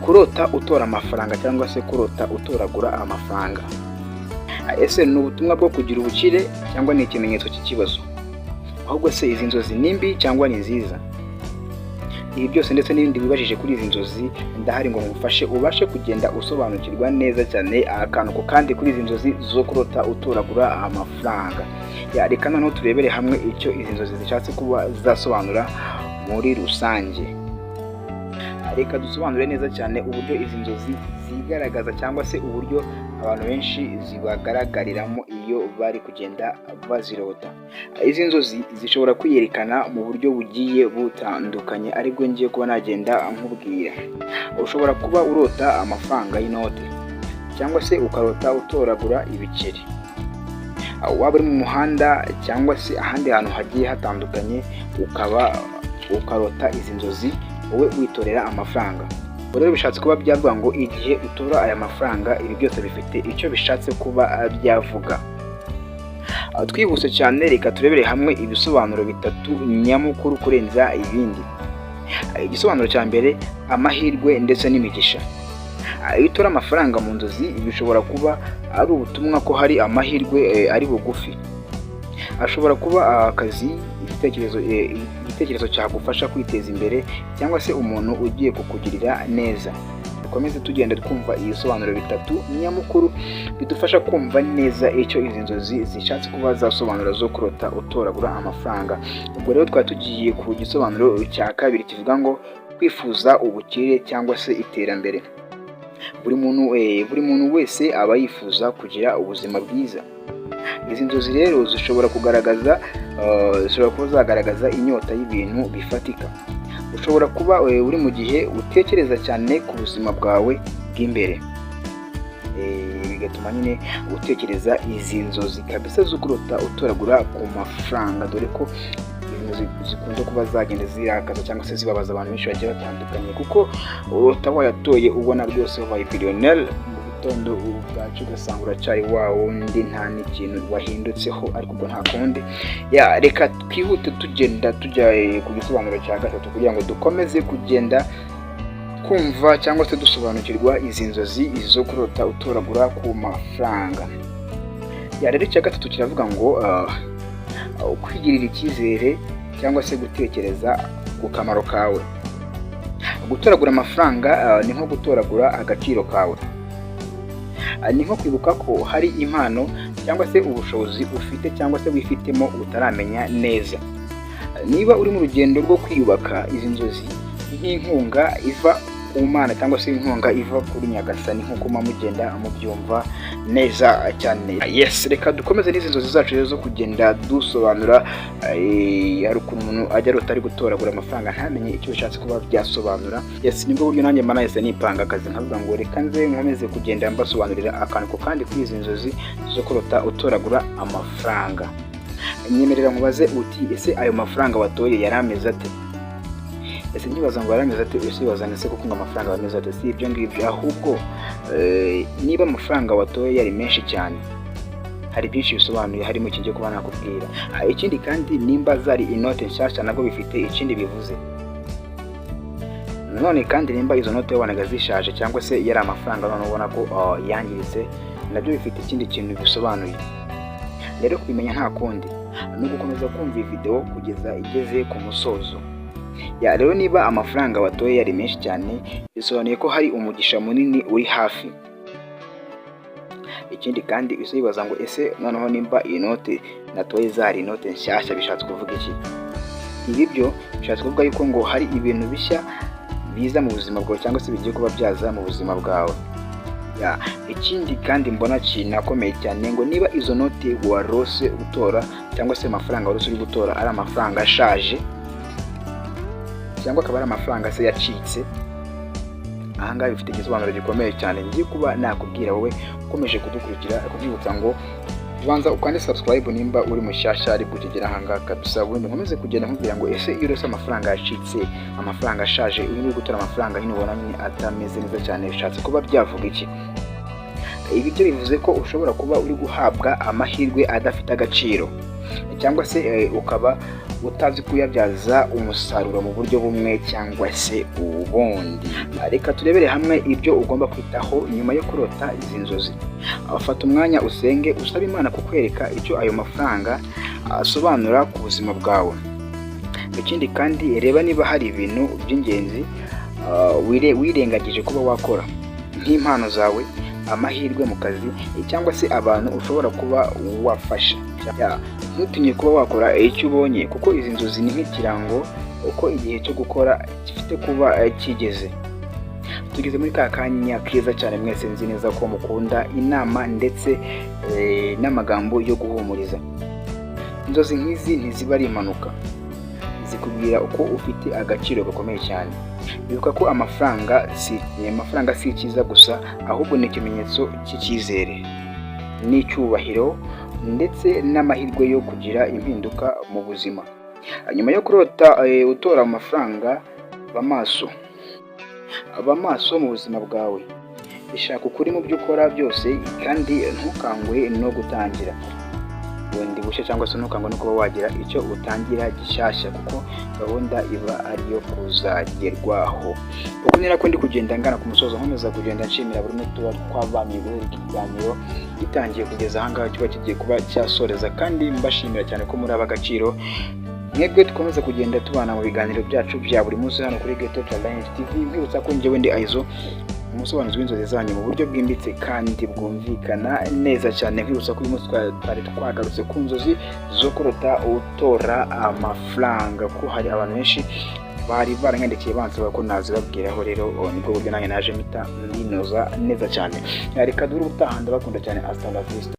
Kurota utora amafaranga cyangwa se kurota utoragura amafaranga, ese ni ubutumwa bwo kugira ubukire cyangwa ni ikimenyetso cy'ikibazo? Ahubwo se izi nzozi ni mbi cyangwa ni nziza? Ibi byose ndetse n'ibindi bibajije kuri izi nzozi ndahari ngo ngufashe ubashe kugenda usobanukirwa neza cyane akantu kandi kuri izi nzozi zo kurota utoragura amafaranga. Reka noneho turebere hamwe icyo izi nzozi zishatse kuba zasobanura muri rusange. Reka dusobanure neza cyane uburyo izi nzozi zigaragaza cyangwa se uburyo abantu benshi zibagaragariramo iyo bari kugenda bazirota. Izi nzozi zishobora kwiyerekana mu buryo bugiye butandukanye aribwo ngiye kuba nagenda nkubwira. Ushobora kuba urota amafaranga y'inote cyangwa se ukarota utoragura ibiceri. Waba uri mu muhanda cyangwa se ahandi hantu hagiye hatandukanye ukarota izi nzozi wowe witorera amafaranga. Rero bishatse kuba byavuga ngo igihe utora aya mafaranga ibi byose bifite icyo bishatse kuba byavuga. Twihuse cyane reka turebere hamwe ibisobanuro bitatu nyamukuru kurenza ibindi. Igisobanuro cya mbere, amahirwe ndetse n'imigisha. Iyo utora amafaranga mu nzozi bishobora kuba ari ubutumwa ko hari amahirwe ari bugufi. Ashobora kuba akazi, igitekerezo cyagufasha kwiteza imbere cyangwa se umuntu ugiye kukugirira neza. Dukomeze tugenda twumva ibisobanuro bitatu nyamukuru bidufasha kumva neza icyo izi nzozi zishatse kuba zasobanura zo kurota utoragura amafaranga. Ubwo rero twari tugiye ku gisobanuro cya kabiri kivuga ngo kwifuza ubukire cyangwa se iterambere. Buri muntu wese aba yifuza kugira ubuzima bwiza. Izi nzozi rero zishobora kuba zagaragaza inyota y'ibintu bifatika. Ushobora kuba uri mu gihe utekereza cyane ku buzima bwawe bw'imbere, bigatuma nyine utekereza izi nzozi kabisa zo kurota utoragura ku mafaranga, dore ko izi nzozi zikunze kuba zagenda zirakaza cyangwa se zibabaza abantu benshi bagiye batandukanye, kuko urota wayatoye ubona rwose wabaye biliyoneri, tondo ubwacu ugasanga uracyari wa wundi nta n'ikintu wahindutseho, ariko ubwo nta kundi. Reka twihute tugenda tujya ku gisobanuro cya gatatu kugira ngo dukomeze kugenda kumva cyangwa se dusobanukirwa izi nzozi zo kurota utoragura ku mafaranga. Rero icya gatatu kiravuga ngo kwigirira icyizere cyangwa se gutekereza ku kamaro kawe. Gutoragura amafaranga ni nko gutoragura agaciro kawe. Ni nko kwibuka ko hari impano cyangwa se ubushobozi ufite cyangwa se wifitemo utaramenya neza. Niba uri mu rugendo rwo kwiyubaka, izi nzozi nk'inkunga iva ku Mana cyangwa se inkunga iva kuri Nyagasani nk'uko mugenda mubyumva neza cyane. Reka dukomeze n'izi nzozi zacu rero zo kugenda dusobanura. Hari ukuntu umuntu ajya arota ari gutoragura amafaranga ntamenye icyo bishatse kuba byasobanura. Nibwo buryo nanjye mba nahise nipanga akazi nkavuga ngo reka nze nkomeze kugenda mbasobanurira akantu kandi kuri izi nzozi zo kurota utoragura amafaranga. Nyemerera nkubaze uti ese ayo mafaranga watoye yari ameze ate? Ese ntibaza ngo yarameze ate? Ese wazanye se kuko amafaranga yameze ate? Si ibyo ngibyo, ahubwo niba amafaranga watoye yari menshi cyane, hari byinshi bisobanuye harimo iki ngiye kuba nakubwira. Ikindi kandi nimba zari inote nshyashya nabwo bifite ikindi bivuze. None kandi nimba izo note wabanaga zishaje cyangwa se yari amafaranga none ubona ko yangiritse, nabyo bifite ikindi kintu bisobanuye. Rero kubimenya nta kundi ni ugukomeza kumva iyi video kugeza igeze ku musozo. Rero niba amafaranga watoye yari menshi cyane, bisobanuye ko hari umugisha munini uri hafi. Ikindi kandi wibaza ngo ese noneho nimba iyi note natoye zari inote nshyashya bishatse kuvuga iki? Ibi byo bishatse kuvuga yuko ngo hari ibintu bishya biza mu buzima bwawe cyangwa se bigiye kuba byaza mu buzima bwawe. Ikindi kandi mbona kinakomeye cyane ngo niba izo note warose utora cyangwa se amafaranga warose uri gutora ari amafaranga ashaje cyangwa akaba ari amafaranga se yacitse, ahangaha bifite igisobanuro gikomeye cyane ngiye kuba nakubwira wowe ukomeje kudukurikira, kubyibutsa ngo ubanza ukande subscribe nimba uri mushyashya ari kugera ahangaha kabisa. Ubundi nkomeze kugenda nkubwira ngo ese iyo urose amafaranga yacitse, amafaranga ashaje, uri gutora amafaranga nyine ubona nyine atameze neza cyane, bishatse kuba byavuga iki? Ibi byo bivuze ko ushobora kuba uri guhabwa amahirwe adafite agaciro, cyangwa se ukaba utazi kuyabyaza umusaruro mu buryo bumwe cyangwa se ubundi. Reka turebere hamwe ibyo ugomba kwitaho nyuma yo kurota izi nzozi. Fata umwanya usenge, usaba Imana kukwereka icyo ayo mafaranga asobanura ku buzima bwawe. Ikindi kandi reba niba hari ibintu by'ingenzi wirengagije kuba wakora, nk'impano zawe, amahirwe mu kazi cyangwa se abantu ushobora kuba wafasha. Ntutinye kuba wakora icyo ubonye, kuko izi nzozi ni nk'ikirango uko igihe cyo gukora gifite kuba kigeze. Tugeze muri ka kanya keza cyane, mwese nzi neza ko mukunda inama ndetse n'amagambo yo guhumuriza. Inzozi nk'izi ntiziba ari impanuka, zikubwira uko ufite agaciro gakomeye cyane. Bibuka ko amafaranga si icyiza gusa, ahubwo ni ikimenyetso cy'icyizere n'icyubahiro ndetse n'amahirwe yo kugira impinduka mu buzima. Nyuma yo kurota utora amafaranga, ba maso mu buzima bwawe. Ishaka ukuri mu byo ukora byose kandi ntukangwe no gutangira bundi bushya, cyangwa se ntukangwe no kuba wagira icyo utangira gishyashya, kuko gahunda iba ariyo kuzagerwaho. Uko nira ko ndi kugenda ngana ku musozo, nkomeza kugenda nshimira buri umwe tuba twabanye muri iki kiganiro gitangiye kugeza ahangaha kiba kigiye kuba cyasoreza, kandi mbashimira cyane ko muri ab'agaciro. Mwebwe dukomeza kugenda tubana mu biganiro byacu bya buri munsi hano kuri Ghetto Challenge TV. Nkwibutsa ko njyewe ndi Aizo, umusobanuzi w'inzozi zanyu mu buryo bwimbitse kandi bwumvikana neza cyane. Nkwibutsa ko uyu munsi twari twagarutse ku nzozi zo kurota utora amafaranga, ko hari abantu benshi bari baranyandikiye bansaba ko nazibabwiraho. Rero nibwo buryo nanjye naje mpita mbinoza neza cyane. Reka dore ubutaha, ndabakunda cyane. Hasta la vista.